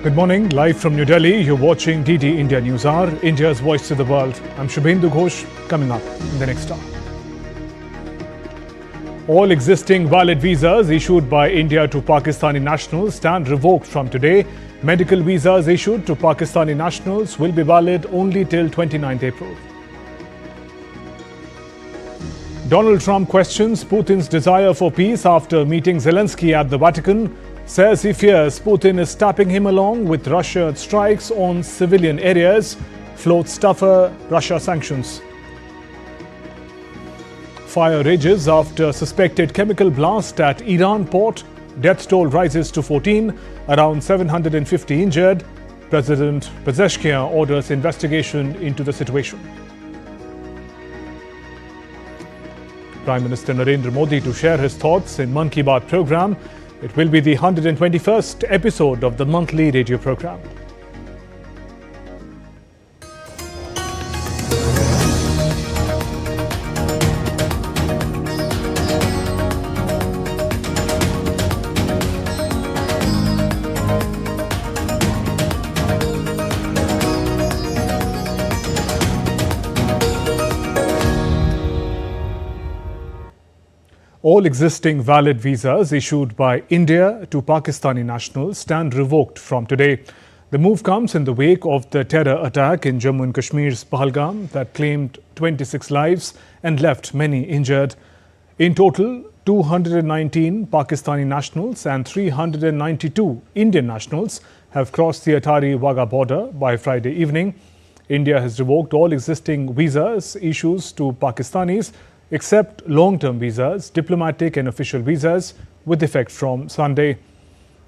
Good morning, live from New Delhi. You're watching DD India News Hour, India's voice to the world. I'm Shubhendu Ghosh, coming up in the next hour. All existing valid visas issued by India to Pakistani nationals stand revoked from today. Medical visas issued to Pakistani nationals will be valid only till 29th April. Donald Trump questions Putin's desire for peace after meeting Zelensky at the Vatican. Says he fears Putin is tapping him along with Russia's strikes on civilian areas. Floats tougher Russia sanctions. Fire rages after suspected chemical blast at Iran port. Death toll rises to 14, around 750 injured. President Pezeshkian orders investigation into the situation. Prime Minister Narendra Modi to share his thoughts in Mann Ki Baat program. It will be the 121st episode of the monthly radio program. All existing valid visas issued by India to Pakistani nationals stand revoked from today. The move comes in the wake of the terror attack in Jammu and Kashmir's Pahalgam that claimed 26 lives and left many injured. In total, 219 Pakistani nationals and 392 Indian nationals have crossed the Atari-Wagah border by Friday evening. India has revoked all existing visas issued to Pakistanis except long-term visas, diplomatic and official visas with effect from Sunday.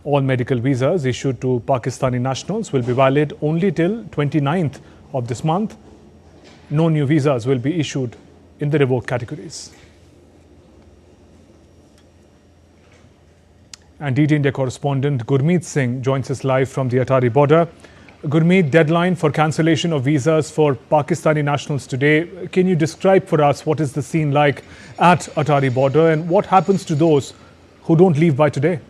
All medical visas issued to Pakistani nationals will be valid only till 29th of this month. No new visas will be issued in the revoked categories. And DD India correspondent Gurmeet Singh joins us live from the Atari border. Gurmeet, deadline for cancellation of visas for Pakistani nationals today. Can you describe for us what is the scene like at Atari border and what happens to those who don't leave by today?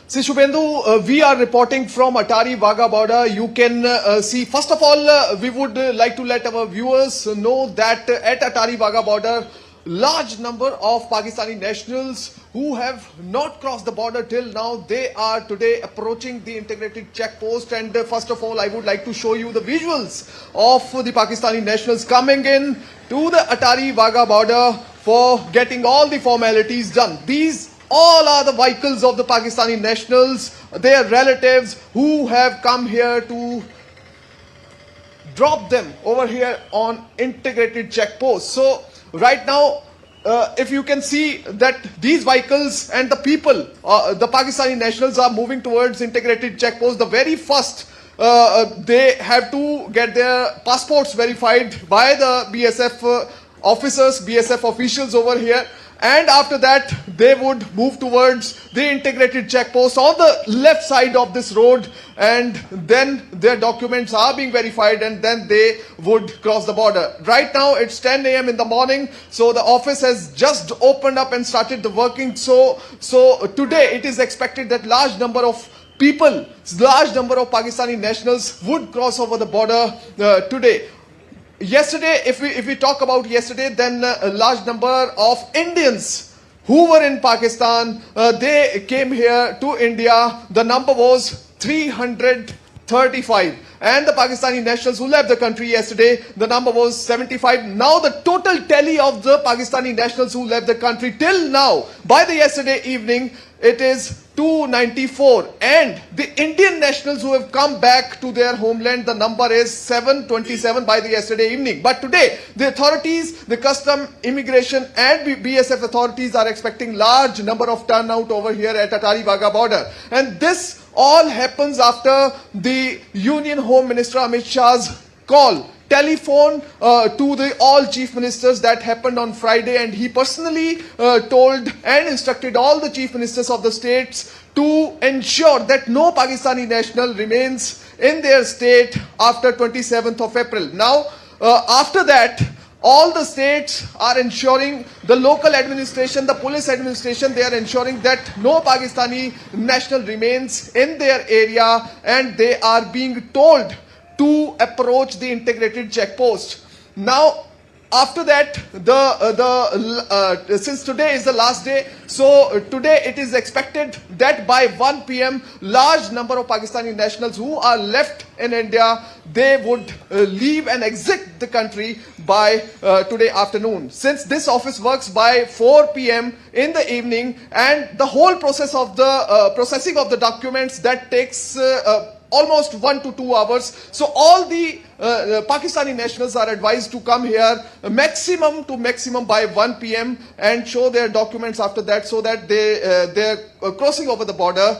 See, Shubhendu, we are reporting from Atari-Wagah border. You can see, first of all, we would like to let our viewers know that at Atari-Wagah border, large number of Pakistani nationals who have not crossed the border till now, they are today approaching the integrated checkpost. And first of all, I would like to show you the visuals of the Pakistani nationals coming in to the Atari-Wagah border for getting all the formalities done. These all are the vehicles of the Pakistani nationals, their relatives who have come here to drop them over here on integrated checkpost. So right now, if you can see that these vehicles and the people, the Pakistani nationals are moving towards integrated checkpost. The very first, they have to get their passports verified by the BSF officers, BSF officials over here. And after that, they would move towards the integrated checkpost on the left side of this road. And then their documents are being verified and then they would cross the border. Right now, it's 10 a.m. in the morning. So the office has just opened up and started the working. So today, it is expected that large number of people, large number of Pakistani nationals would cross over the border today. Yesterday, if we talk about yesterday, then a large number of Indians who were in Pakistan, they came here to India. The number was 335. And the Pakistani nationals who left the country yesterday, the number was 75. Now the total tally of the Pakistani nationals who left the country till now, by the yesterday evening, it is 294. And the Indian nationals who have come back to their homeland, the number is 727 by the yesterday evening. But today, the authorities, the custom, immigration and BSF authorities are expecting large number of turnout over here at Atari-Wagah border. And this all happens after the Union Home Minister Amit Shah's call, telephone to the all chief ministers that happened on Friday, and he personally told and instructed all the chief ministers of the states to ensure that no Pakistani national remains in their state after 27th of April. Now, after that, all the states are ensuring, the local administration, the police administration, they are ensuring that no Pakistani national remains in their area, and they are being told to approach the integrated checkpost. Now, after that, since today is the last day, so today it is expected that by 1 p.m. large number of Pakistani nationals who are left in India, they would leave and exit the country by today afternoon. Since this office works by 4 p.m. in the evening, and the whole process of the processing of the documents, that takes almost 1 to 2 hours. So all the Pakistani nationals are advised to come here maximum by 1 p.m. and show their documents after that, so that their crossing over the border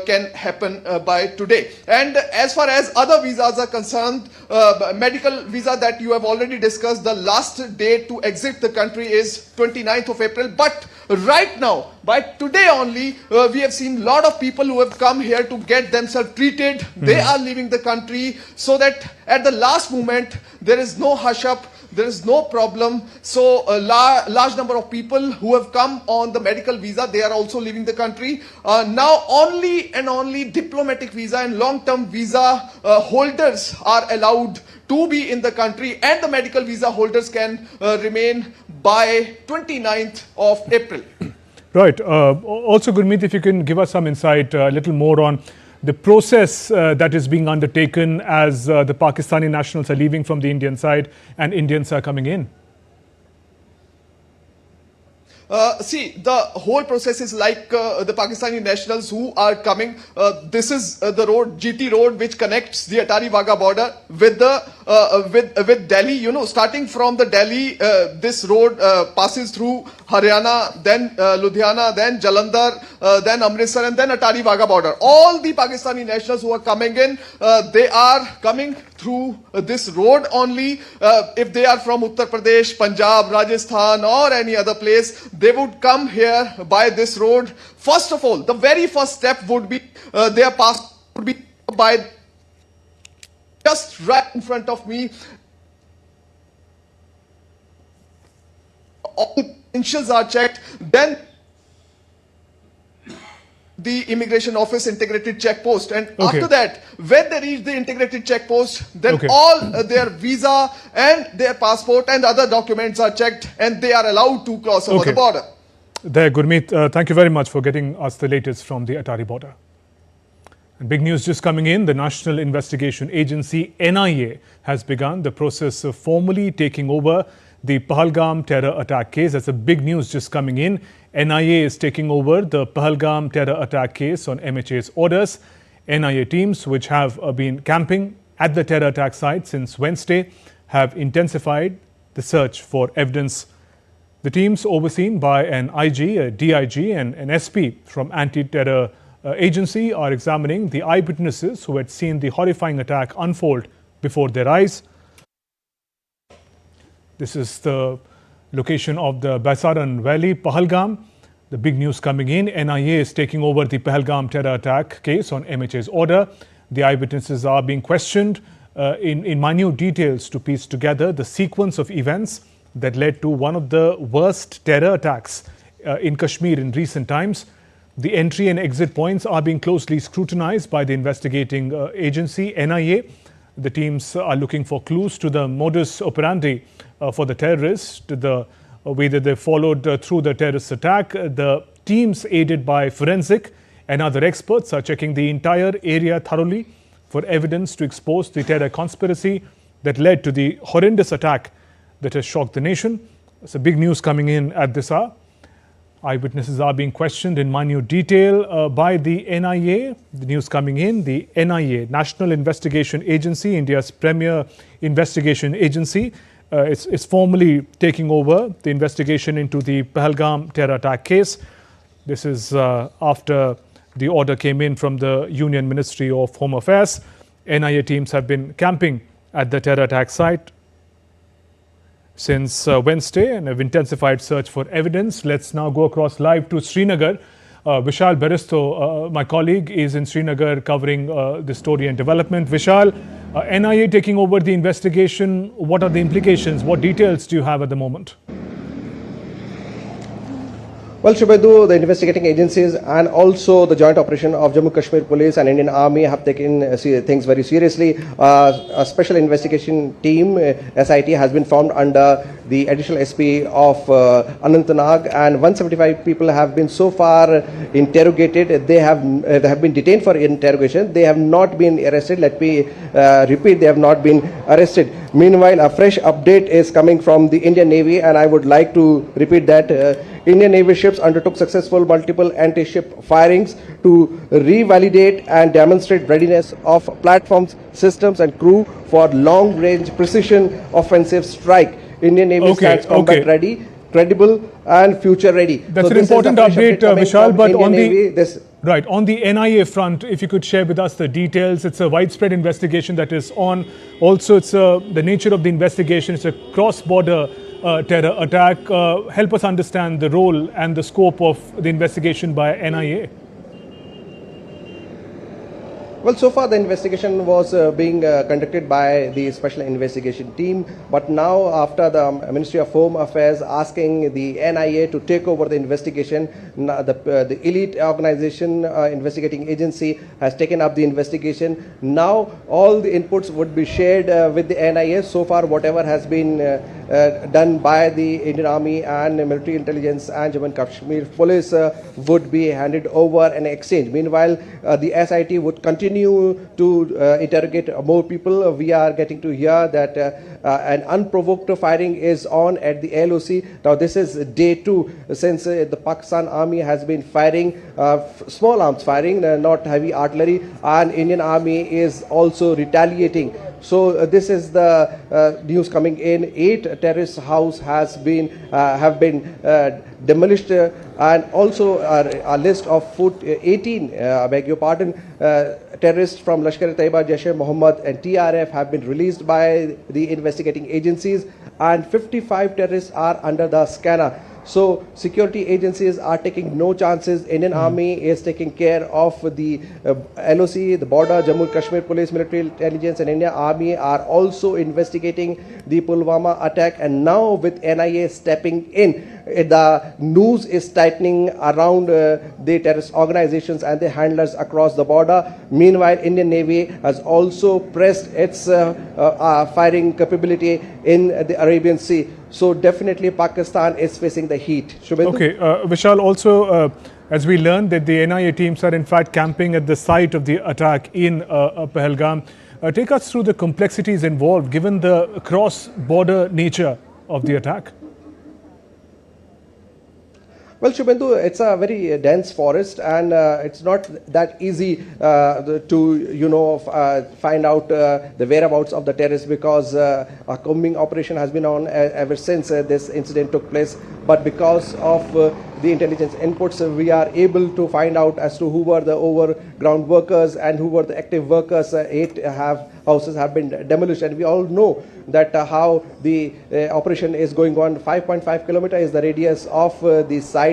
can happen by today. And as far as other visas are concerned, medical visa that you have already discussed, the last day to exit the country is 29th of April. But right now, by today only, we have seen a lot of people who have come here to get themselves treated. They are leaving the country, so that at the last moment, there is no hush up, there is no problem. So a large number of people who have come on the medical visa, they are also leaving the country. Now only and only diplomatic visa and long-term visa holders are allowed to be in the country, and the medical visa holders can remain by 29th of April. Right. Also, Gurmeet, if you can give us some insight, a little more on the process that is being undertaken as the Pakistani nationals are leaving from the Indian side and Indians are coming in. See, the whole process is like the Pakistani nationals who are coming. This is the road, GT road, which connects the Atari-Wagah border with the with Delhi. You know, starting from the Delhi, this road passes through Haryana, then Ludhiana, then Jalandhar, then Amritsar, and then Atari-Wagah border. All the Pakistani nationals who are coming in, they are coming through this road only. If they are from Uttar Pradesh, Punjab, Rajasthan, or any other place, they would come here by this road. First of all, the very first step would be their passport would be by just right in front of me. All the credentials are checked. Then the immigration office integrated check post, and after that, when they reach the integrated check post, then all their visa and their passport and other documents are checked, and they are allowed to cross over the border. There, Gurmeet, thank you very much for getting us the latest from the Atari border. And big news just coming in: the National Investigation Agency (NIA) has begun the process of formally taking over the Pahalgam terror attack case. That's a big news just coming in. NIA is taking over the Pahalgam terror attack case on MHA's orders. NIA teams, which have been camping at the terror attack site since Wednesday, have intensified the search for evidence. The teams, overseen by an IG, a DIG, and an SP from anti-terror agency, are examining the eyewitnesses who had seen the horrifying attack unfold before their eyes. This is the location of the Baisaran Valley, Pahalgam. The big news coming in: NIA is taking over the Pahalgam terror attack case on MHA's order. The eyewitnesses are being questioned in minute details to piece together the sequence of events that led to one of the worst terror attacks in Kashmir in recent times. The entry and exit points are being closely scrutinized by the investigating agency, NIA. The teams are looking for clues to the modus operandi for the terrorists, to the way that they followed through the terrorist attack. The teams, aided by forensic and other experts, are checking the entire area thoroughly for evidence to expose the terror conspiracy that led to the horrendous attack that has shocked the nation. It's a big news coming in at this hour. Eyewitnesses are being questioned in minute detail by the NIA. The news coming in: the NIA, National Investigation Agency, India's premier investigation agency, is formally taking over the investigation into the Pahalgam terror attack case. This is after the order came in from the Union Ministry of Home Affairs. NIA teams have been camping at the terror attack site since Wednesday and have intensified search for evidence. Let's now go across live to Srinagar. Vishal Beristo, my colleague, is in Srinagar covering the story and development. Vishal, NIA taking over the investigation. What are the implications? What details do you have at the moment? Well, Shubhendu, the investigating agencies and also the joint operation of Jammu Kashmir Police and Indian Army have taken things very seriously. A special investigation team, SIT, has been formed under the additional SP of Anantnag, and 175 people have been so far interrogated. They have been detained for interrogation. They have not been arrested. Let me repeat, they have not been arrested. Meanwhile, a fresh update is coming from the Indian Navy, and I would like to repeat that Indian Navy ships undertook successful multiple anti-ship firings to revalidate and demonstrate readiness of platforms, systems and crew for long-range precision offensive strike. Indian Navy stands combat ready, credible and future ready. That's an important update, Vishal, but on the right, on the NIA front, if you could share with us the details. It's a widespread investigation that is on. Also, it's the nature of the investigation. It's a cross-border terror attack. Help us understand the role and the scope of the investigation by NIA. Well, so far the investigation was being conducted by the special investigation team, but now after the Ministry of Home Affairs asking the NIA to take over the investigation, the elite organization investigating agency has taken up the investigation. Now all the inputs would be shared with the NIA. So far whatever has been done by the Indian Army and military intelligence and Jammu and Kashmir Police would be handed over and exchanged. Meanwhile, the SIT would continue to interrogate more people. We are getting to hear that an unprovoked firing is on at the LOC. Now this is day 2 since the Pakistan Army has been firing small arms firing, not heavy artillery, and Indian Army is also retaliating. So this is the news coming in. 8 terrorist houses have been demolished, and also a list of 18, I beg your pardon, terrorists from Lashkar-e-Taiba, Jaish-e-Mohammed and TRF have been released by the investigating agencies, and 55 terrorists are under the scanner. So security agencies are taking no chances. Indian Army is taking care of the LOC, the border. Jammu and Kashmir Police, military intelligence and Indian Army are also investigating the Pulwama attack, and now with NIA stepping in, the news is tightening around the terrorist organizations and their handlers across the border. Meanwhile, Indian Navy has also pressed its firing capability in the Arabian Sea. So definitely Pakistan is facing the heat. Shubhendu? Okay, Vishal, also as we learned that the NIA teams are in fact camping at the site of the attack in Pahalgam. Take us through the complexities involved given the cross-border nature of the attack. Well, Shubhendu, it's a very dense forest, and it's not that easy to find out the whereabouts of the terrorists, because a combing operation has been on ever since this incident took place. But because of the intelligence inputs, we are able to find out as to who were the overground workers and who were the active workers. 8 houses have been demolished, and we all know that how the operation is going on. 5.5 kilometers is the radius of the site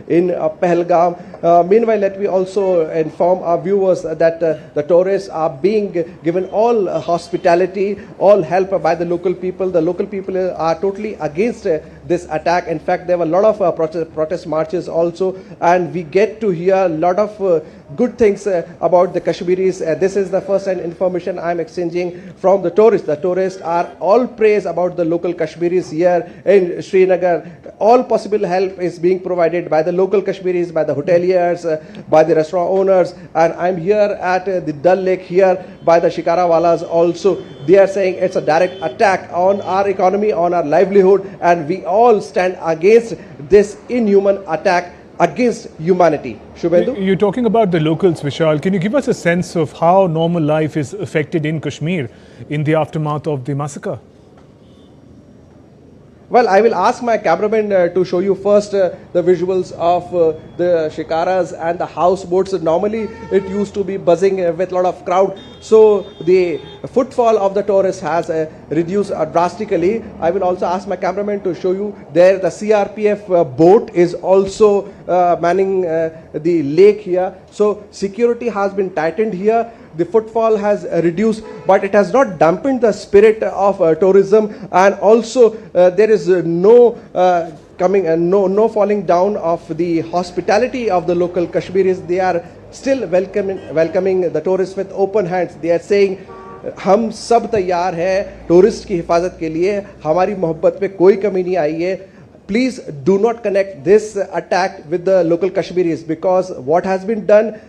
in Pahalgam. Meanwhile, let me also inform our viewers that the tourists are being given all hospitality, all help by the local people. The local people are totally against this attack. In fact, there were a lot of protest marches also, and we get to hear a lot of good things about the Kashmiris. This is the first hand information I am exchanging from the tourists. The tourists are all praise about the local Kashmiris here in Srinagar. All possible help is being provided by the local Kashmiris, by the hoteliers, by the restaurant owners, and I'm here at the Dal Lake here by the Shikarawalas also. They are saying it's a direct attack on our economy, on our livelihood, and we all stand against this inhuman attack against humanity. Shubhendu? You're talking about the locals, Vishal. Can you give us a sense of how normal life is affected in Kashmir in the aftermath of the massacre? Well, I will ask my cameraman to show you first the visuals of the shikaras and the houseboats. Normally, it used to be buzzing with a lot of crowd. So the footfall of the tourists has reduced drastically. I will also ask my cameraman to show you there the CRPF boat is also manning the lake here. So security has been tightened here. The footfall has reduced, but it has not dampened the spirit of tourism, and also there is no falling down of the hospitality of the local Kashmiris. They are still welcoming the tourists with open hands. They are saying हम सब तैयार हैं tourist की हिफाजत के लिए, हमारी मोहब्बत में कोई कमी नहीं आई है. Please do not connect this attack with the local Kashmiris, because what has been done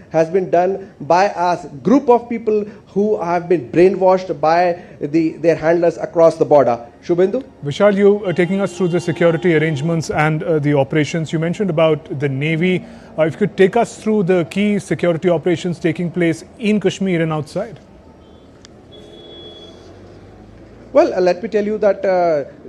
by a group of people who have been brainwashed by their handlers across the border. Shubhendu? Vishal, you are taking us through the security arrangements and the operations. You mentioned about the Navy. If you could take us through the key security operations taking place in Kashmir and outside. Well, let me tell you that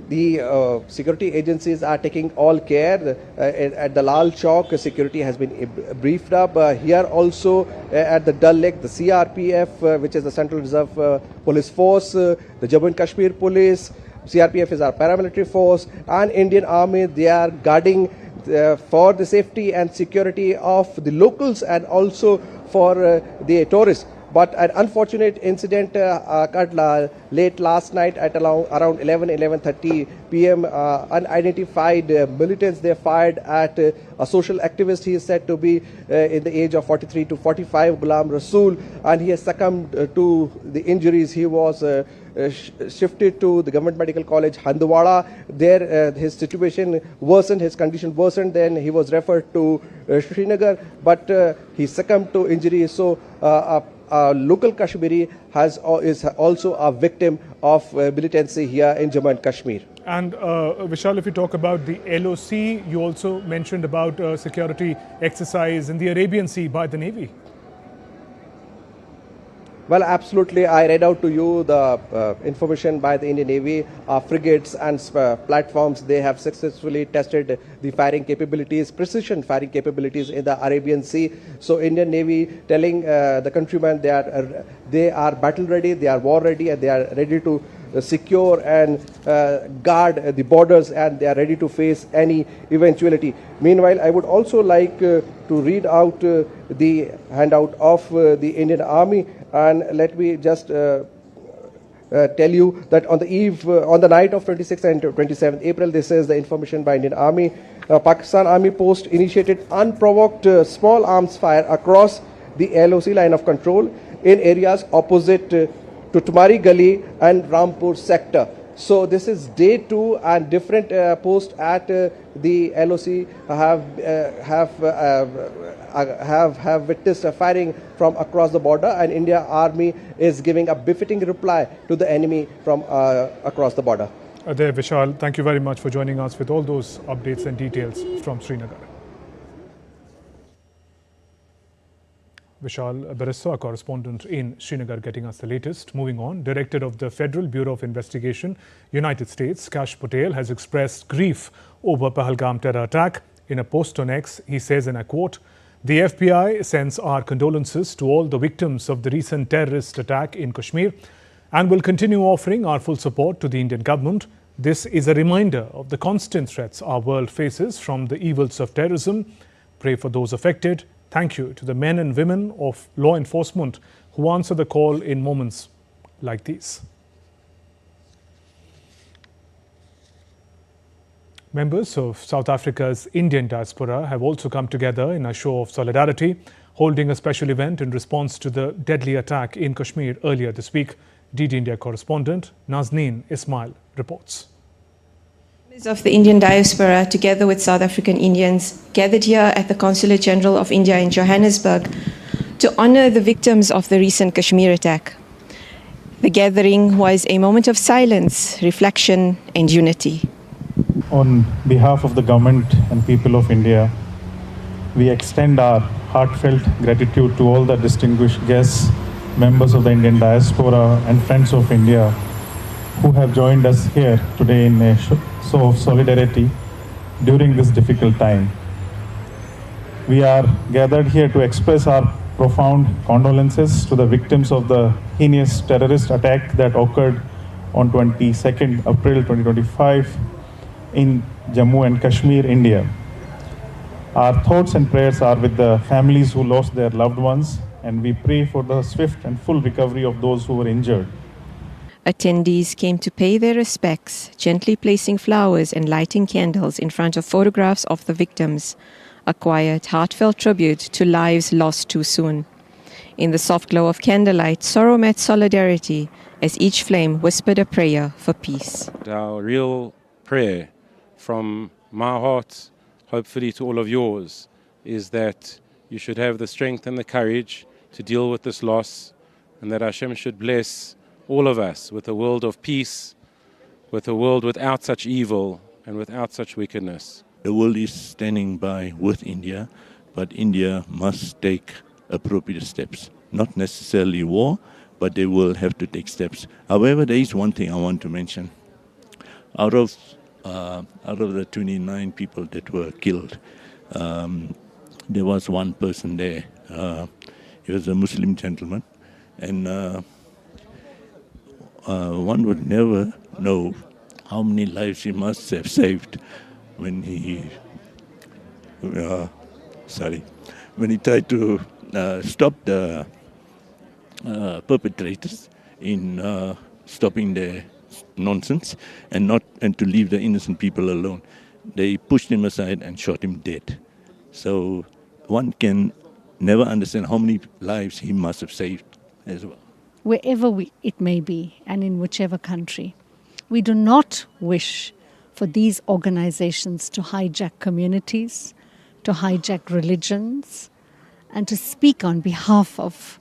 the security agencies are taking all care. At the Lal Chowk, security has been briefed up. Here also at the Dal Lake, the CRPF, which is the Central Reserve Police Force, the Jammu and Kashmir Police, CRPF is our paramilitary force, and Indian Army, they are guarding for the safety and security of the locals and also for the tourists. But an unfortunate incident occurred late last night at around 11:30 p.m. Unidentified militants, they fired at a social activist. He is said to be in the age of 43 to 45, Ghulam Rasool, and he has succumbed to the injuries. He was shifted to the Government Medical College, Handwara. There his situation worsened, his condition worsened. Then he was referred to Srinagar, but he succumbed to injuries. So a local Kashmiri is also a victim of militancy here in Jammu and Kashmir. And Vishal, if you talk about the LOC, you also mentioned about security exercise in the Arabian Sea by the Navy. Well, absolutely. I read out to you the information by the Indian Navy. Frigates and platforms, they have successfully tested the firing capabilities, precision firing capabilities in the Arabian Sea. So Indian Navy telling the countrymen they are battle ready, they are war ready, and they are ready to secure and guard the borders, and they are ready to face any eventuality. Meanwhile, I would also like to read out the handout of the Indian Army, and let me just tell you that on the night of 26th and 27th April, this is the information by Indian Army. Pakistan Army Post initiated unprovoked small arms fire across the LOC line of control in areas opposite to Tumari Gali and Rampur sector. So this is day 2, and different posts at the LOC have witnessed firing from across the border, and India Army is giving a befitting reply to the enemy from across the border. There, Vishal, thank you very much for joining us with all those updates and details from Srinagar. Vishal Barissa, our correspondent in Srinagar, getting us the latest. Moving on, Director of the Federal Bureau of Investigation, United States, Kash Patel, has expressed grief over Pahalgam terror attack. In a post on X, he says, and I quote, "The FBI sends our condolences to all the victims of the recent terrorist attack in Kashmir and will continue offering our full support to the Indian government. This is a reminder of the constant threats our world faces from the evils of terrorism. Pray for those affected. Thank you to the men and women of law enforcement who answer the call in moments like these." Members of South Africa's Indian diaspora have also come together in a show of solidarity, holding a special event in response to the deadly attack in Kashmir earlier this week. DD India correspondent Nazneen Ismail reports. Members of the Indian diaspora, together with South African Indians, gathered here at the Consulate General of India in Johannesburg to honor the victims of the recent Kashmir attack. The gathering was a moment of silence, reflection, and unity. On behalf of the government and people of India, we extend our heartfelt gratitude to all the distinguished guests, members of the Indian diaspora, and friends of India who have joined us here today in a show of solidarity during this difficult time. We are gathered here to express our profound condolences to the victims of the heinous terrorist attack that occurred on 22nd April 2025 in Jammu and Kashmir, India. Our thoughts and prayers are with the families who lost their loved ones, and we pray for the swift and full recovery of those who were injured. Attendees came to pay their respects, gently placing flowers and lighting candles in front of photographs of the victims, a quiet, heartfelt tribute to lives lost too soon. In the soft glow of candlelight, sorrow met solidarity as each flame whispered a prayer for peace. Our real prayer from my heart, hopefully to all of yours, is that you should have the strength and the courage to deal with this loss, and that Hashem should bless all of us with a world of peace, with a world without such evil and without such wickedness. The world is standing by with India, but India must take appropriate steps. Not necessarily war, but they will have to take steps. However, there is one thing I want to mention. Out of the 29 people that were killed, there was one person there. He was a Muslim gentleman, and one would never know how many lives he must have saved when he tried to stop the perpetrators in stopping their nonsense and to leave the innocent people alone. They pushed him aside and shot him dead. So one can never understand how many lives he must have saved as well. Wherever it may be and in whichever country, we do not wish for these organizations to hijack communities, to hijack religions, and to speak on behalf of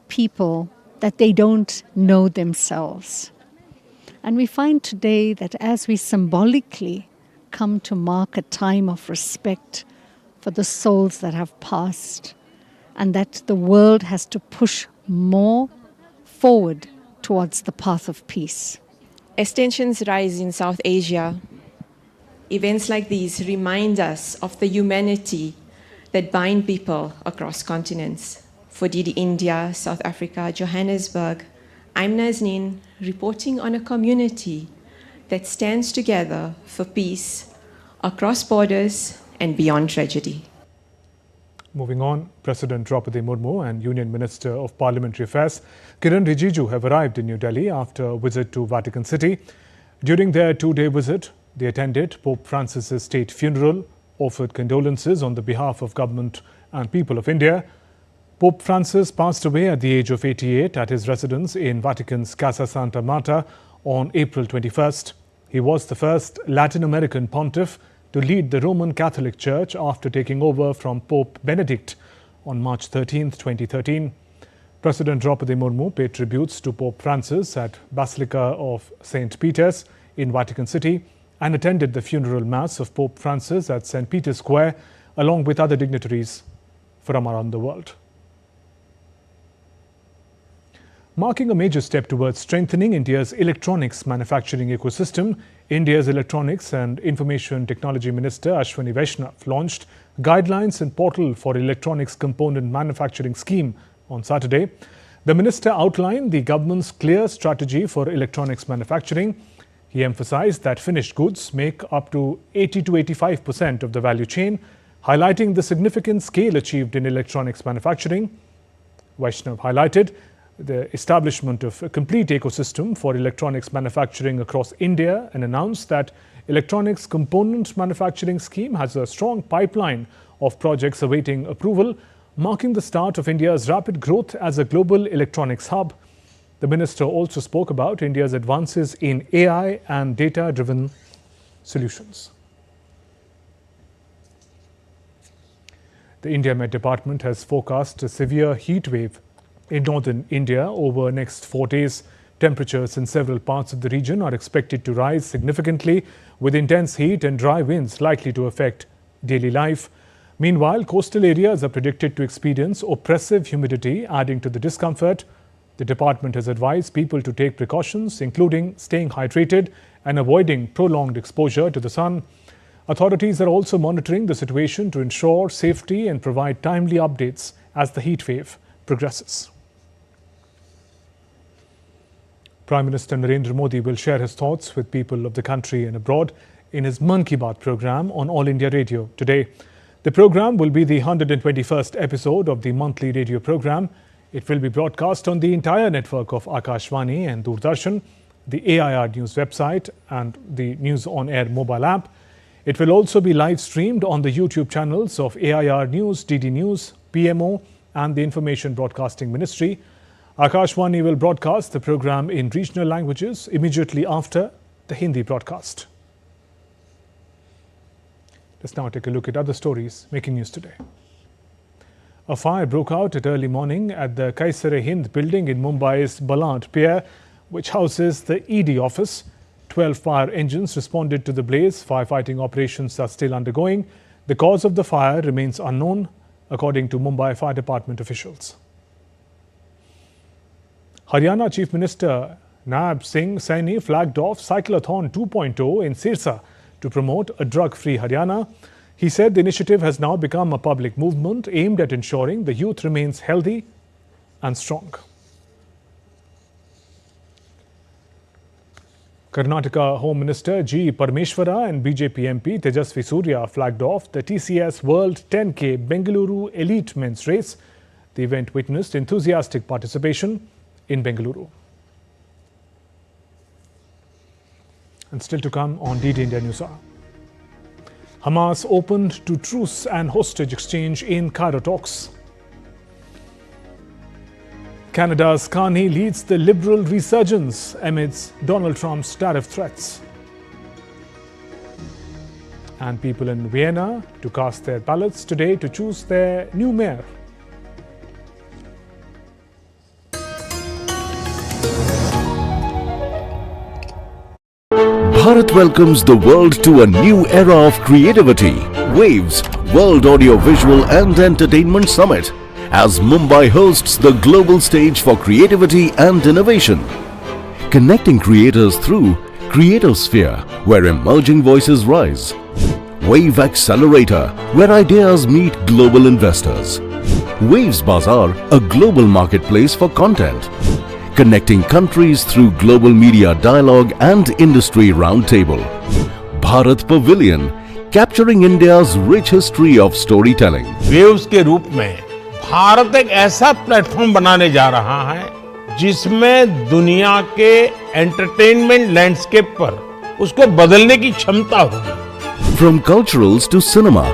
people that they don't know themselves. And we find today that as we symbolically come to mark a time of respect for the souls that have passed, and that the world has to push more forward towards the path of peace. As tensions rise in South Asia, events like these remind us of the humanity that bind people across continents. For DD India, South Africa, Johannesburg, I'm Nazneen, reporting on a community that stands together for peace across borders and beyond tragedy. Moving on, President Draupadi Murmu and Union Minister of Parliamentary Affairs Kiran Rijiju have arrived in New Delhi after a visit to Vatican City. During their two-day visit, they attended Pope Francis's state funeral, offered condolences on the behalf of government and people of India. Pope Francis passed away at the age of 88 at his residence in Vatican's Casa Santa Marta on April 21st. He was the first Latin American pontiff to lead the Roman Catholic Church after taking over from Pope Benedict on March 13, 2013. President Draupadi Murmu paid tributes to Pope Francis at Basilica of St. Peter's in Vatican City and attended the funeral mass of Pope Francis at St. Peter's Square along with other dignitaries from around the world. Marking a major step towards strengthening India's electronics manufacturing ecosystem, India's Electronics and Information Technology Minister Ashwini Vaishnav launched guidelines and portal for electronics component manufacturing scheme on Saturday. The minister outlined the government's clear strategy for electronics manufacturing. He emphasized that finished goods make up to 80 to 85% of the value chain, highlighting the significant scale achieved in electronics manufacturing. Vaishnav highlighted the establishment of a complete ecosystem for electronics manufacturing across India and announced that electronics component manufacturing scheme has a strong pipeline of projects awaiting approval, marking the start of India's rapid growth as a global electronics hub. The minister also spoke about India's advances in AI and data-driven solutions. The India Met Department has forecast a severe heat wave in northern India over the next 4 days. Temperatures in several parts of the region are expected to rise significantly, with intense heat and dry winds likely to affect daily life. Meanwhile, coastal areas are predicted to experience oppressive humidity, adding to the discomfort. The department has advised people to take precautions, including staying hydrated and avoiding prolonged exposure to the sun. Authorities are also monitoring the situation to ensure safety and provide timely updates as the heat wave progresses. Prime Minister Narendra Modi will share his thoughts with people of the country and abroad in his Mann Ki Baat program on All India Radio today. The program will be the 121st episode of the monthly radio program. It will be broadcast on the entire network of Akashvani and Doordarshan, the AIR News website and the News on Air mobile app. It will also be live streamed on the YouTube channels of AIR News, DD News, PMO and the Information Broadcasting Ministry. Akashvani will broadcast the program in regional languages immediately after the Hindi broadcast. Let's now take a look at other stories making news today. A fire broke out at early morning at the Kaisar-e-Hind building in Mumbai's Balant Pier, which houses the ED office. 12 fire engines responded to the blaze. Firefighting operations are still undergoing. The cause of the fire remains unknown, according to Mumbai Fire Department officials. Haryana Chief Minister Naib Singh Saini flagged off Cyclothon 2.0 in Sirsa to promote a drug-free Haryana. He said the initiative has now become a public movement aimed at ensuring the youth remains healthy and strong. Karnataka Home Minister G. Parameshwara and BJP MP Tejasvi Surya flagged off the TCS World 10K Bengaluru Elite Men's Race. The event witnessed enthusiastic participation in Bengaluru. And still to come on DD India News Hour. Hamas opened to truce and hostage exchange in Cairo talks. Canada's Carney leads the liberal resurgence amidst Donald Trump's tariff threats. And people in Vienna to cast their ballots today to choose their new mayor. Bharat welcomes the world to a new era of creativity. Waves World Audio-Visual and Entertainment Summit as Mumbai hosts the global stage for creativity and innovation. Connecting creators through Creatosphere, where emerging voices rise. Wave Accelerator, where ideas meet global investors. Waves Bazaar, a global marketplace for content. Connecting countries through global media dialogue and industry roundtable. Bharat Pavilion, capturing India's rich history of storytelling. Waves के रूप में भारत एक ऐसा platform बनाने जा रहा है जिसमें दुनिया के एंटरटेनमेंट लैंडस्केप पर उसको बदलने की क्षमता होगी. From culturals to cinema,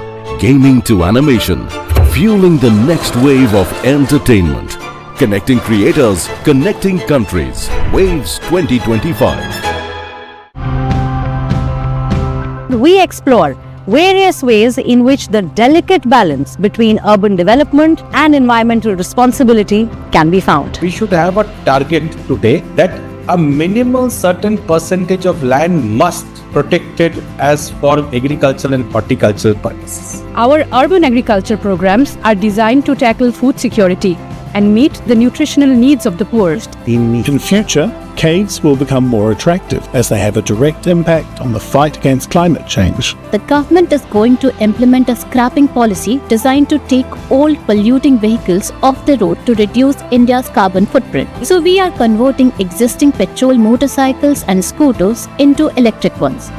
gaming to animation, fueling the next wave of entertainment. Connecting creators, connecting countries. Waves 2025. We explore various ways in which the delicate balance between urban development and environmental responsibility can be found. We should have a target today that a minimal certain percentage of land must protected as for agricultural and horticultural purposes. Our urban agriculture programs are designed to tackle food security and meet the nutritional needs of the poor. In the future, caves will become more attractive as they have a direct impact on the fight against climate change. The government is going to implement a scrapping policy designed to take old polluting vehicles off the road to reduce India's carbon footprint. So we are converting existing petrol motorcycles and scooters into electric ones.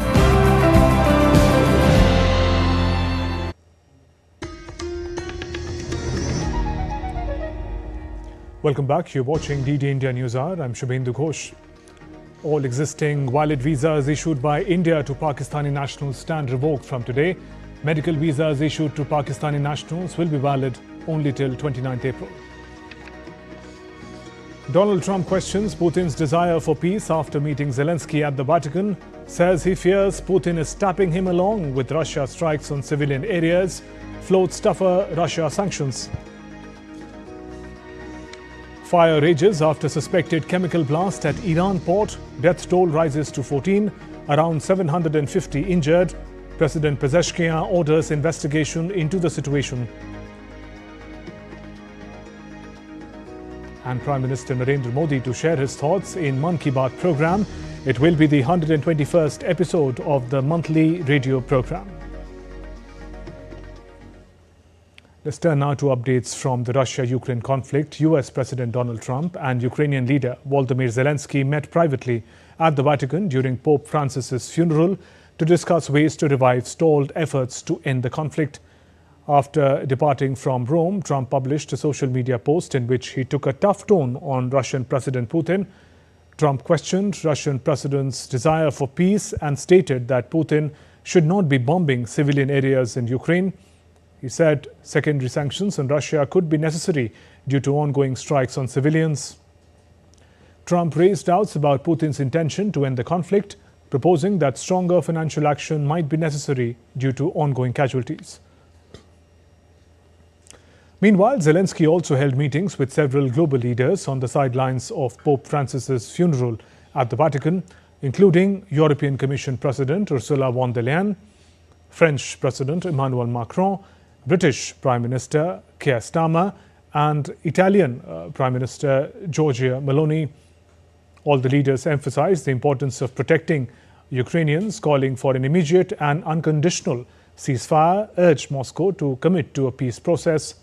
Welcome back. You're watching DD India News Hour. I'm Shubhendu Ghosh. All existing valid visas issued by India to Pakistani nationals stand revoked from today. Medical visas issued to Pakistani nationals will be valid only till 29th April. Donald Trump questions Putin's desire for peace after meeting Zelensky at the Vatican. Says he fears Putin is tapping him along with Russia strikes on civilian areas. Floats tougher Russia sanctions. Fire rages after suspected chemical blast at Iran port. Death toll rises to 14. Around 750 injured. President Pezeshkian orders investigation into the situation. and Prime Minister Narendra Modi to share his thoughts in Mann Ki Baat program. It will be the 121st episode of the monthly radio program. Let's turn now to updates from the Russia-Ukraine conflict. US President Donald Trump and Ukrainian leader Volodymyr Zelensky met privately at the Vatican during Pope Francis's funeral to discuss ways to revive stalled efforts to end the conflict. After departing from Rome, Trump published a social media post in which he took a tough tone on Russian President Putin. Trump questioned Russian president's desire for peace and stated that Putin should not be bombing civilian areas in Ukraine. He said secondary sanctions on Russia could be necessary due to ongoing strikes on civilians. Trump raised doubts about Putin's intention to end the conflict, proposing that stronger financial action might be necessary due to ongoing casualties. Meanwhile, Zelensky also held meetings with several global leaders on the sidelines of Pope Francis's funeral at the Vatican, including European Commission President Ursula von der Leyen, French President Emmanuel Macron, British Prime Minister Keir Starmer, and Italian Prime Minister Giorgia Meloni. All the leaders emphasized the importance of protecting Ukrainians, calling for an immediate and unconditional ceasefire, urged Moscow to commit to a peace process.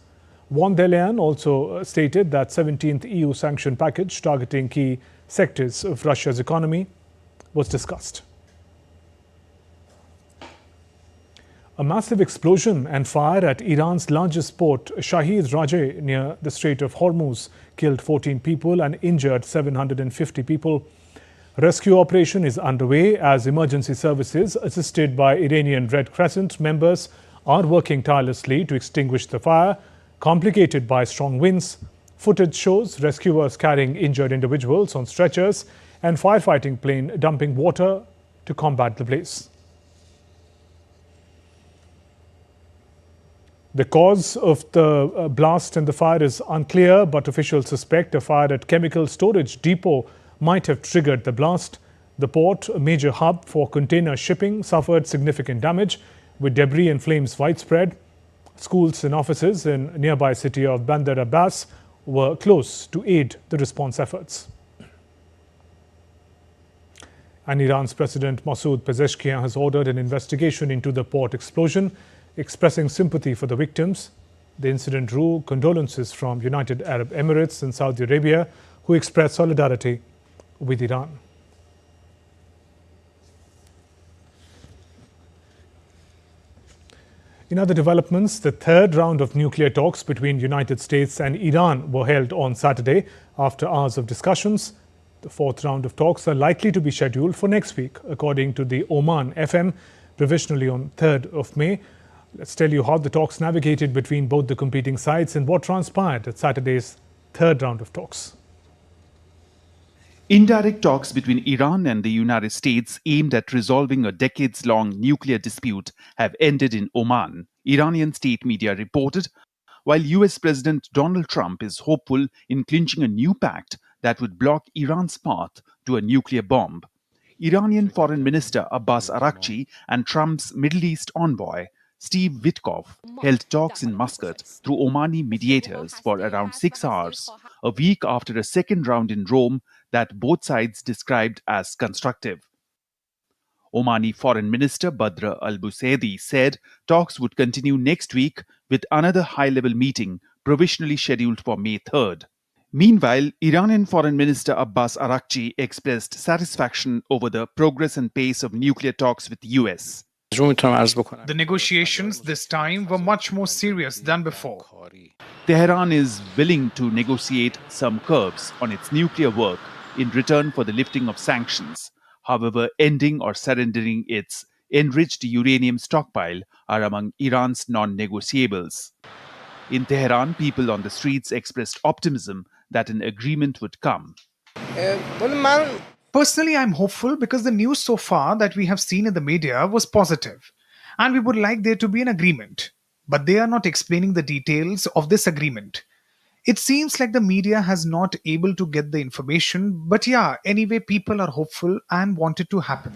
Von der Leyen also stated that 17th EU sanction package targeting key sectors of Russia's economy was discussed. A massive explosion and fire at Iran's largest port, Shahid Rajeh, near the Strait of Hormuz, killed 14 people and injured 750 people. Rescue operation is underway as emergency services, assisted by Iranian Red Crescent members, are working tirelessly to extinguish the fire, complicated by strong winds. Footage shows rescuers carrying injured individuals on stretchers and firefighting plane dumping water to combat the blaze. The cause of the blast and the fire is unclear, but officials suspect a fire at chemical storage depot might have triggered the blast. The port, a major hub for container shipping, suffered significant damage, with debris and flames widespread. Schools and offices in nearby city of Bandar Abbas were closed to aid the response efforts. And Iran's President Masoud Pezeshkian has ordered an investigation into the port explosion, expressing sympathy for the victims. The incident drew condolences from United Arab Emirates and Saudi Arabia, who expressed solidarity with Iran. In other developments, the third round of nuclear talks between United States and Iran were held on Saturday after hours of discussions. The fourth round of talks are likely to be scheduled for next week, according to the Oman FM, provisionally on 3rd of May. Let's tell you how the talks navigated between both the competing sides and what transpired at Saturday's third round of talks. Indirect talks between Iran and the United States aimed at resolving a decades-long nuclear dispute have ended in Oman, Iranian state media reported, while US President Donald Trump is hopeful in clinching a new pact that would block Iran's path to a nuclear bomb. Iranian Foreign Minister Abbas Araghchi and Trump's Middle East envoy Steve Witkoff held talks in Muscat through Omani mediators for around 6 hours, a week after a second round in Rome that both sides described as constructive. Omani Foreign Minister Badr al-Busaidi said talks would continue next week with another high-level meeting provisionally scheduled for May 3rd. Meanwhile, Iranian Foreign Minister Abbas Araghchi expressed satisfaction over the progress and pace of nuclear talks with the US. The negotiations this time were much more serious than before. Tehran is willing to negotiate some curbs on its nuclear work in return for the lifting of sanctions. However, ending or surrendering its enriched uranium stockpile are among Iran's non-negotiables. In Tehran, people on the streets expressed optimism that an agreement would come. Personally, I'm hopeful because the news so far that we have seen in the media was positive, and we would like there to be an agreement. But they are not explaining the details of this agreement. It seems like the media has not able to get the information, but yeah, anyway, people are hopeful and want it to happen.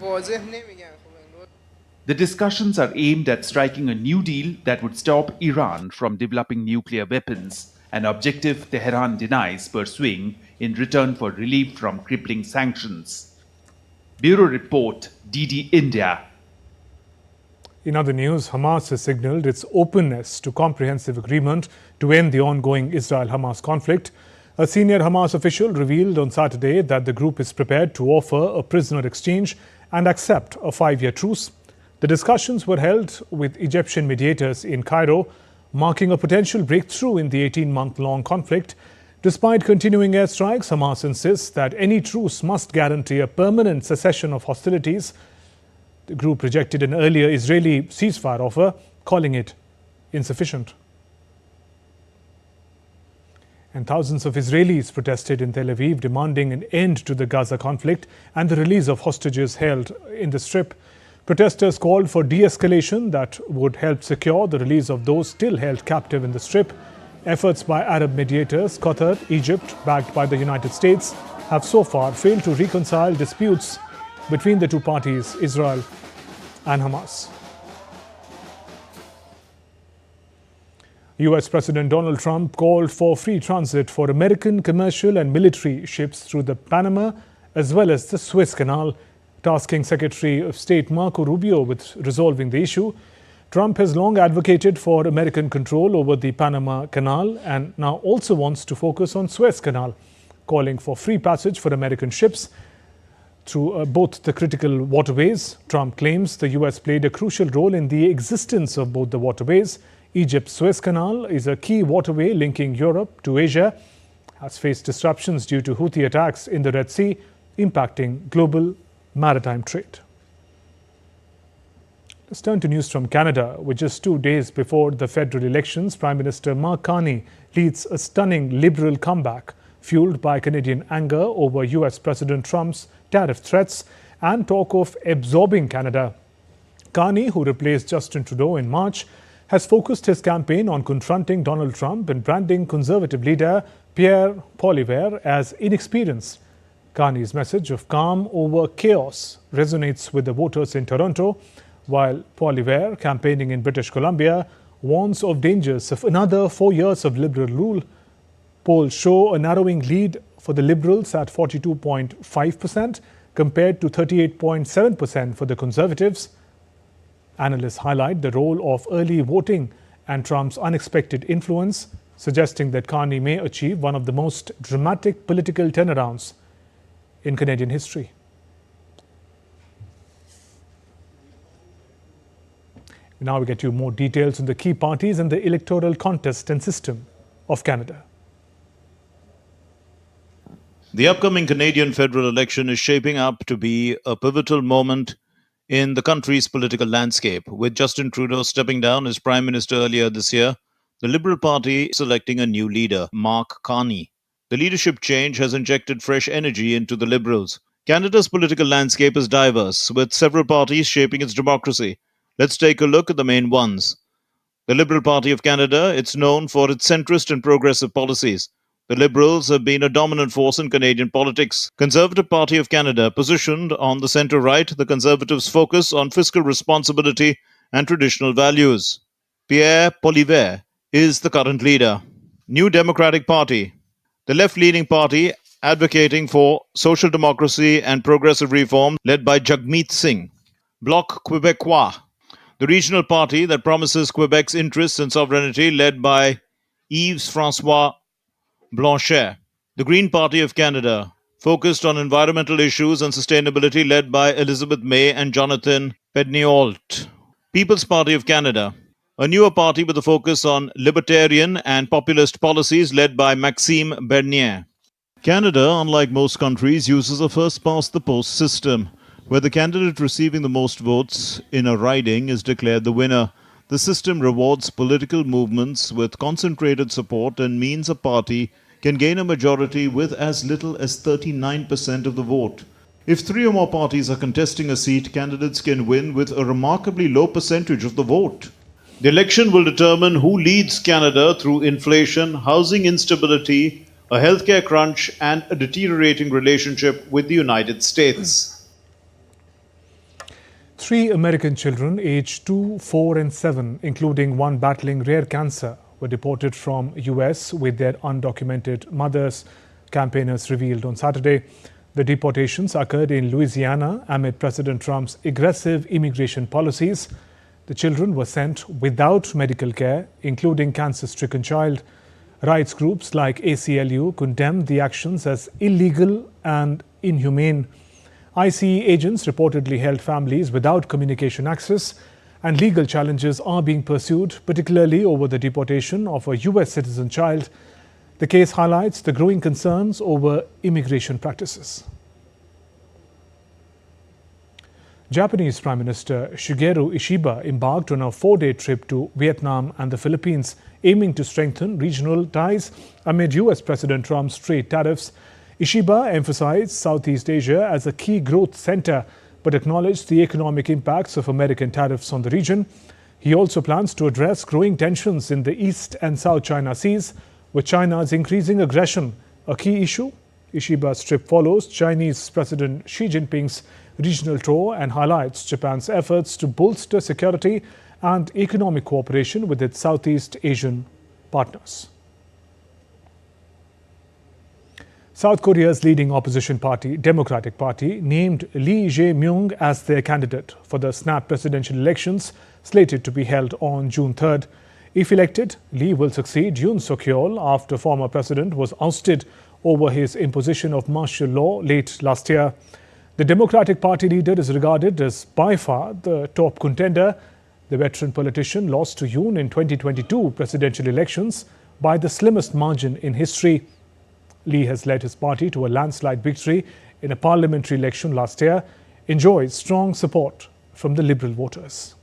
The discussions are aimed at striking a new deal that would stop Iran from developing nuclear weapons an objective Tehran denies pursuing in return for relief from crippling sanctions. Bureau Report, DD India. In other news, Hamas has signaled its openness to comprehensive agreement to end the ongoing Israel-Hamas conflict. A senior Hamas official revealed on Saturday that the group is prepared to offer a prisoner exchange and accept a 5-year truce. The discussions were held with Egyptian mediators in Cairo, marking a potential breakthrough in the 18-month-long conflict. Despite continuing airstrikes, Hamas insists that any truce must guarantee a permanent cessation of hostilities. The group rejected an earlier Israeli ceasefire offer, calling it insufficient. And thousands of Israelis protested in Tel Aviv, demanding an end to the Gaza conflict and the release of hostages held in the Strip. Protesters called for de-escalation that would help secure the release of those still held captive in the Strip. Efforts by Arab mediators, Qatar, Egypt, backed by the United States, have so far failed to reconcile disputes between the two parties, Israel and Hamas. US President Donald Trump called for free transit for American commercial and military ships through the Panama as well as the Suez Canal, tasking Secretary of State Marco Rubio with resolving the issue. Trump has long advocated for American control over the Panama Canal and now also wants to focus on Suez Canal, calling for free passage for American ships through both the critical waterways. Trump claims the US played a crucial role in the existence of both the waterways. Egypt's Suez Canal is a key waterway linking Europe to Asia, has faced disruptions due to Houthi attacks in the Red Sea, impacting global maritime trade. Let's turn to news from Canada. With just 2 days before the federal elections, Prime Minister Mark Carney leads a stunning Liberal comeback, fueled by Canadian anger over US President Trump's tariff threats and talk of absorbing Canada. Carney, who replaced Justin Trudeau in March, has focused his campaign on confronting Donald Trump and branding Conservative leader Pierre Poilievre as inexperienced. Carney's message of calm over chaos resonates with the voters in Toronto, while Poilievre, campaigning in British Columbia, warns of dangers of another 4 years of Liberal rule. Polls show a narrowing lead for the Liberals at 42.5% compared to 38.7% for the Conservatives. Analysts highlight the role of early voting and Trump's unexpected influence, suggesting that Carney may achieve one of the most dramatic political turnarounds in Canadian history. Now we get you more details on the key parties and the electoral contest and system of Canada. The upcoming Canadian federal election is shaping up to be a pivotal moment in the country's political landscape. With Justin Trudeau stepping down as Prime Minister earlier this year, the Liberal Party is selecting a new leader, Mark Carney. The leadership change has injected fresh energy into the Liberals. Canada's political landscape is diverse, with several parties shaping its democracy. Let's take a look at the main ones. The Liberal Party of Canada, it's known for its centrist and progressive policies. The Liberals have been a dominant force in Canadian politics. Conservative Party of Canada, positioned on the centre-right, the Conservatives focus on fiscal responsibility and traditional values. Pierre Poilievre is the current leader. New Democratic Party, the left-leaning party advocating for social democracy and progressive reform, led by Jagmeet Singh. Bloc Québécois, the regional party that promises Quebec's interests and sovereignty, led by Yves-François Blanchet. The Green Party of Canada, focused on environmental issues and sustainability, led by Elizabeth May and Jonathan Pedniault. People's Party of Canada, a newer party with a focus on libertarian and populist policies, led by Maxime Bernier. Canada, unlike most countries, uses a first-past-the-post system, where the candidate receiving the most votes in a riding is declared the winner. The system rewards political movements with concentrated support and means a party can gain a majority with as little as 39% of the vote. If 3 or more parties are contesting a seat, candidates can win with a remarkably low percentage of the vote. The election will determine who leads Canada through inflation, housing instability, a healthcare crunch, and a deteriorating relationship with the United States. 3 American children aged 2, 4 and 7, including one battling rare cancer, were deported from US with their undocumented mothers, campaigners revealed on Saturday. The deportations occurred in Louisiana amid President Trump's aggressive immigration policies. The children were sent without medical care, including cancer-stricken child. Rights groups like ACLU condemned the actions as illegal and inhumane. ICE agents reportedly held families without communication access, and legal challenges are being pursued, particularly over the deportation of a US citizen child. The case highlights the growing concerns over immigration practices. Japanese Prime Minister Shigeru Ishiba embarked on a 4-day trip to Vietnam and the Philippines, aiming to strengthen regional ties amid US President Trump's trade tariffs. Ishiba emphasized Southeast Asia as a key growth center, but acknowledged the economic impacts of American tariffs on the region. He also plans to address growing tensions in the East and South China Seas, with China's increasing aggression a key issue. Ishiba's trip follows Chinese President Xi Jinping's regional tour and highlights Japan's efforts to bolster security and economic cooperation with its Southeast Asian partners. South Korea's leading opposition party, Democratic Party, named Lee Jae-myung as their candidate for the snap presidential elections slated to be held on June 3rd. If elected, Lee will succeed Yoon Suk-yeol after former president was ousted over his imposition of martial law late last year. The Democratic Party leader is regarded as by far the top contender. The veteran politician lost to Yoon in 2022 presidential elections by the slimmest margin in history. Lee has led his party to a landslide victory in a parliamentary election last year, enjoys strong support from the Liberal voters.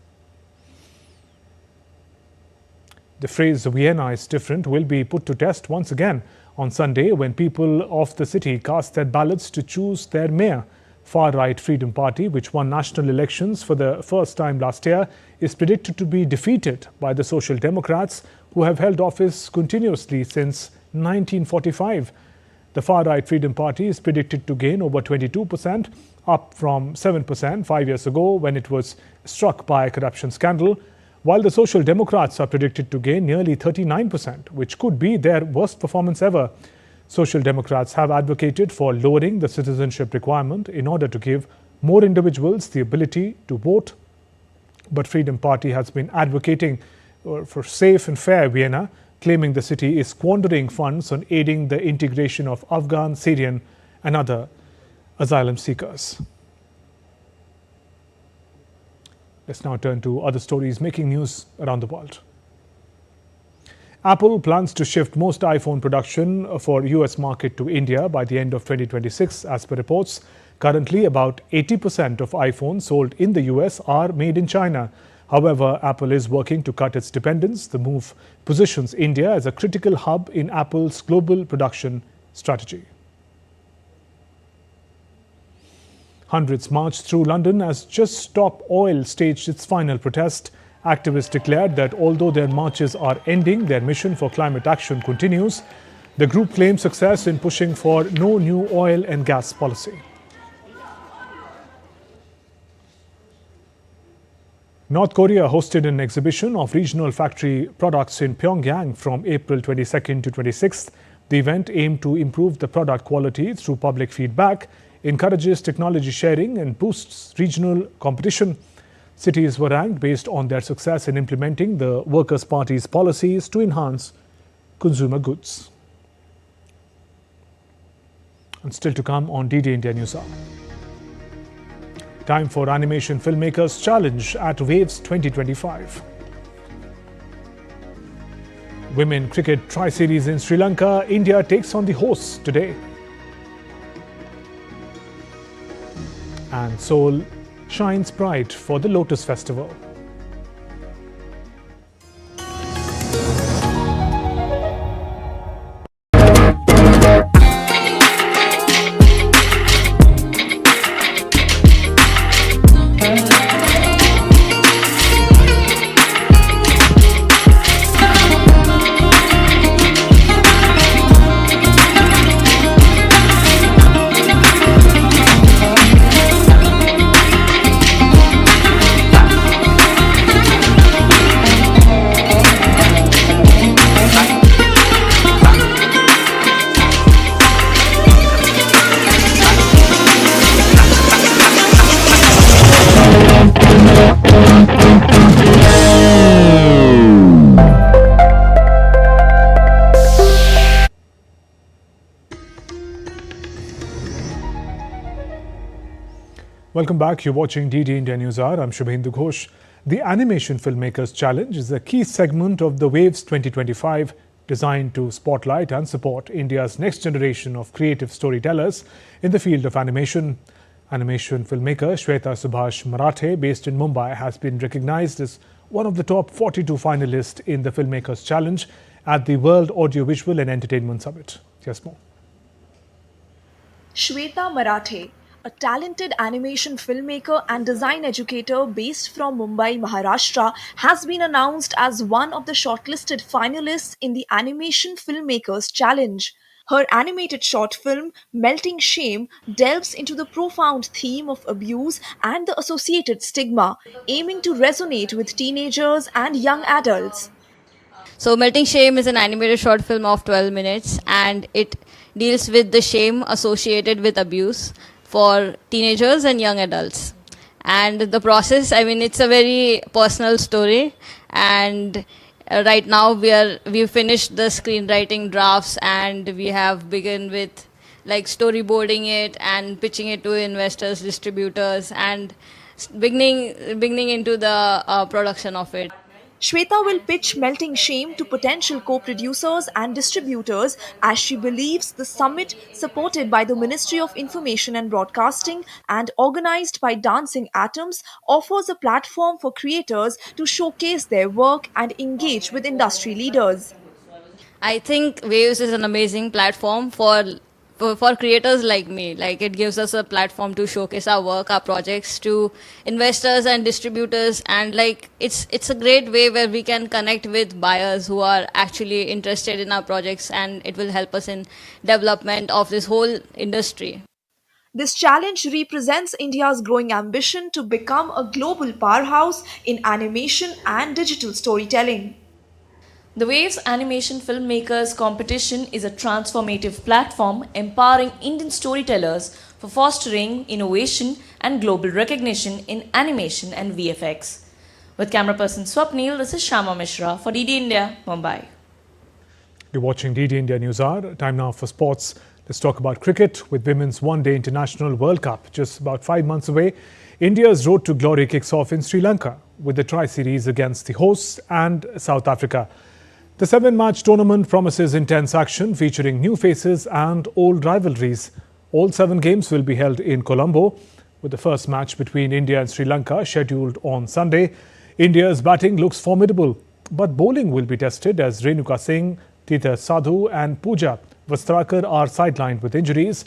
The phrase "Vienna is different" will be put to test once again on Sunday when people of the city cast their ballots to choose their mayor. Far-right Freedom Party, which won national elections for the first time last year, is predicted to be defeated by the Social Democrats, who have held office continuously since 1945. The far-right Freedom Party is predicted to gain over 22%, up from 7% 5 years ago when it was struck by a corruption scandal, while the Social Democrats are predicted to gain nearly 39%, which could be their worst performance ever. Social Democrats have advocated for lowering the citizenship requirement in order to give more individuals the ability to vote. But Freedom Party has been advocating for safe and fair Vienna, claiming the city is squandering funds on aiding the integration of Afghan, Syrian and other asylum seekers. Let's now turn to other stories making news around the world. Apple plans to shift most iPhone production for US market to India by the end of 2026, as per reports. Currently, about 80% of iPhones sold in the US are made in China. However, Apple is working to cut its dependence. The move positions India as a critical hub in Apple's global production strategy. Hundreds marched through London as Just Stop Oil staged its final protest. Activists declared that although their marches are ending, their mission for climate action continues. The group claimed success in pushing for no new oil and gas policy. North Korea hosted an exhibition of regional factory products in Pyongyang from April 22nd to 26th. The event aimed to improve the product quality through public feedback, encourages technology sharing and boosts regional competition. Cities were ranked based on their success in implementing the Workers' Party's policies to enhance consumer goods. And still to come on DD India News Hour. Time for Animation Filmmakers Challenge at Waves 2025. Women Cricket Tri-Series in Sri Lanka, India takes on the hosts today. And Seoul shines bright for the Lotus Festival. Welcome back. You're watching DD India News Hour. I'm Shubhendu Ghosh. The Animation Filmmakers Challenge is a key segment of the Waves 2025 designed to spotlight and support India's next generation of creative storytellers in the field of animation. Animation filmmaker Shweta Subhash Marathe, based in Mumbai, has been recognized as one of the top 42 finalists in the Filmmakers Challenge at the World Audiovisual and Entertainment Summit. Here's more. Shweta Marathe, a talented animation filmmaker and design educator based from Mumbai, Maharashtra, has been announced as one of the shortlisted finalists in the Animation Filmmakers Challenge. Her animated short film, Melting Shame, delves into the profound theme of abuse and the associated stigma, aiming to resonate with teenagers and young adults. So Melting Shame is an animated short film of 12 minutes and it deals with the shame associated with abuse for teenagers and young adults. And the process, it's a very personal story, and right now we've finished the screenwriting drafts and we have begun with storyboarding it and pitching it to investors, distributors, and beginning into the production of it. Shweta will pitch Melting Shame to potential co-producers and distributors as she believes the summit, supported by the Ministry of Information and Broadcasting and organized by Dancing Atoms, offers a platform for creators to showcase their work and engage with industry leaders. I think Waves is an amazing platform for creators like me. It gives us a platform to showcase our work, our projects to investors and distributors, and it's a great way where we can connect with buyers who are actually interested in our projects, and it will help us in development of this whole industry. This challenge represents India's growing ambition to become a global powerhouse in animation and digital storytelling. The Waves Animation Filmmakers Competition is a transformative platform empowering Indian storytellers for fostering innovation and global recognition in animation and VFX. With camera person Swapnil, this is Shama Mishra for DD India, Mumbai. You're watching DD India News Hour. Time now for sports. Let's talk about cricket. With Women's One-Day International World Cup just about 5 months away, India's road to glory kicks off in Sri Lanka with the tri-series against the hosts and South Africa. The 7-match tournament promises intense action featuring new faces and old rivalries. All 7 games will be held in Colombo, with the first match between India and Sri Lanka scheduled on Sunday. India's batting looks formidable, but bowling will be tested as Renuka Singh, Tita Sadhu and Pooja Vastrakar are sidelined with injuries.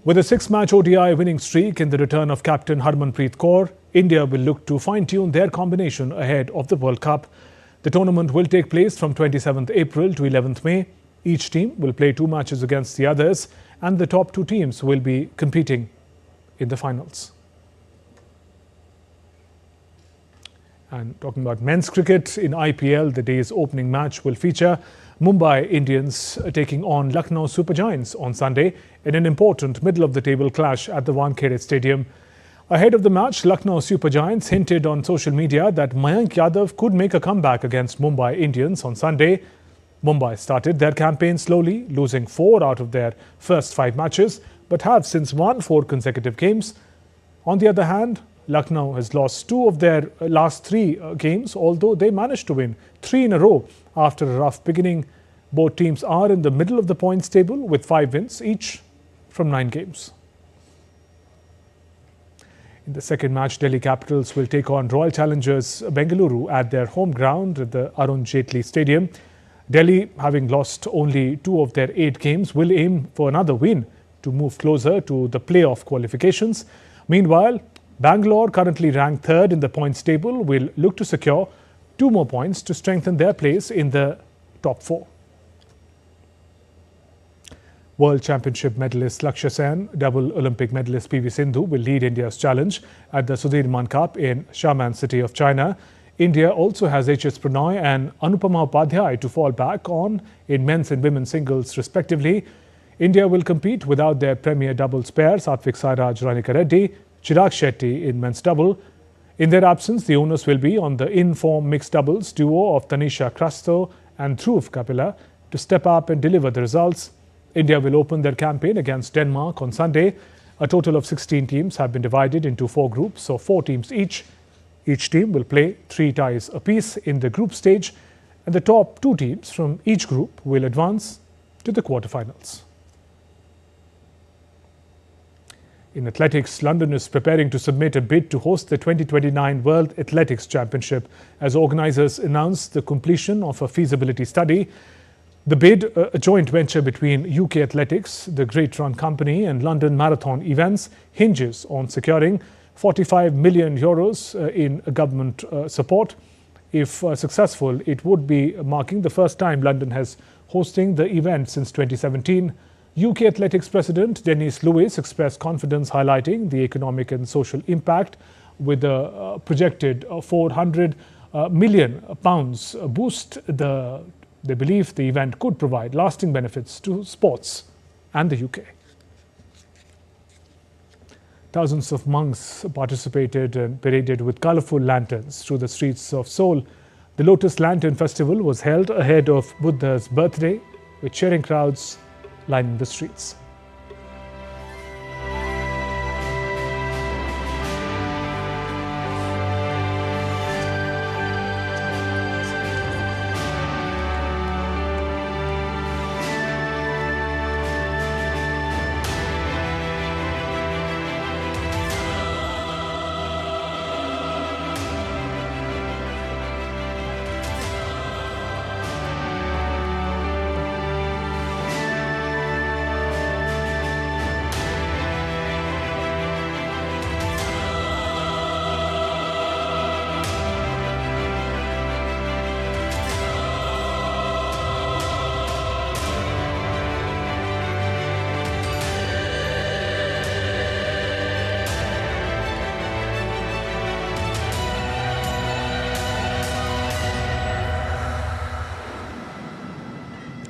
With a 6-match ODI winning streak and the return of captain Harmanpreet Kaur, India will look to fine-tune their combination ahead of the World Cup. The tournament will take place from 27th April to 11th May. Each team will play 2 matches against the others, and the top 2 teams will be competing in the finals. And talking about men's cricket, in IPL, the day's opening match will feature Mumbai Indians taking on Lucknow Super Giants on Sunday in an important middle-of-the-table clash at the Wankhede Stadium. Ahead of the match, Lucknow Super Giants hinted on social media that Mayank Yadav could make a comeback against Mumbai Indians on Sunday. Mumbai started their campaign slowly, losing 4 out of their first 5 matches, but have since won 4 consecutive games. On the other hand, Lucknow has lost 2 of their last 3 games, although they managed to win 3 in a row after a rough beginning. Both teams are in the middle of the points table with 5 wins each from 9 games. In the second match, Delhi Capitals will take on Royal Challengers Bengaluru at their home ground at the Arun Jaitley Stadium. Delhi, having lost only 2 of their 8 games, will aim for another win to move closer to the playoff qualifications. Meanwhile, Bangalore, currently ranked 3rd in the points table, will look to secure 2 more points to strengthen their place in the top 4. World Championship medalist Lakshya Sen, double Olympic medalist PV Sindhu will lead India's challenge at the Sudirman Cup in Xiamen city of China. India also has HS Prannoy and Anupama Upadhyay to fall back on in men's and women's singles respectively. India will compete without their premier doubles pair Satvik Sairaj Ranika Reddy, Chirag Shetty in men's double. In their absence, the onus will be on the in-form mixed doubles duo of Tanisha Crasto and Dhruv Kapila to step up and deliver the results. India will open their campaign against Denmark on Sunday. A total of 16 teams have been divided into 4 groups of 4 teams each. Each team will play 3 ties apiece in the group stage, and the top 2 teams from each group will advance to the quarterfinals. In athletics, London is preparing to submit a bid to host the 2029 World Athletics Championship as organisers announce the completion of a feasibility study. The bid, a joint venture between UK Athletics, the Great Run Company and London Marathon Events, hinges on securing €45 million in government support. If successful, it would be marking the first time London has hosting the event since 2017. UK Athletics President Dennis Lewis expressed confidence, highlighting the economic and social impact with a projected £400 million boost. They believe the event could provide lasting benefits to sports and the UK. Thousands of monks participated and paraded with colourful lanterns through the streets of Seoul. The Lotus Lantern Festival was held ahead of Buddha's birthday, with cheering crowds lining the streets.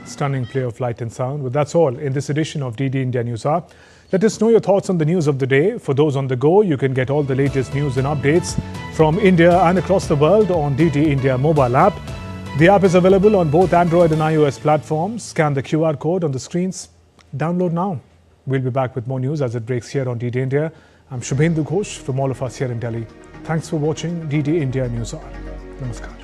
Stunning play of light and sound. But that's all in this edition of DD India News Hour. Let us know your thoughts on the news of the day. For those on the go, you can get all the latest news and updates from India and across the world on DD India mobile app. The app is available on both Android and iOS platforms. Scan the QR code on the screens. Download now. We'll be back with more news as it breaks here on DD India. I'm Shubhendu Ghosh from all of us here in Delhi. Thanks for watching DD India News Hour. Namaskar.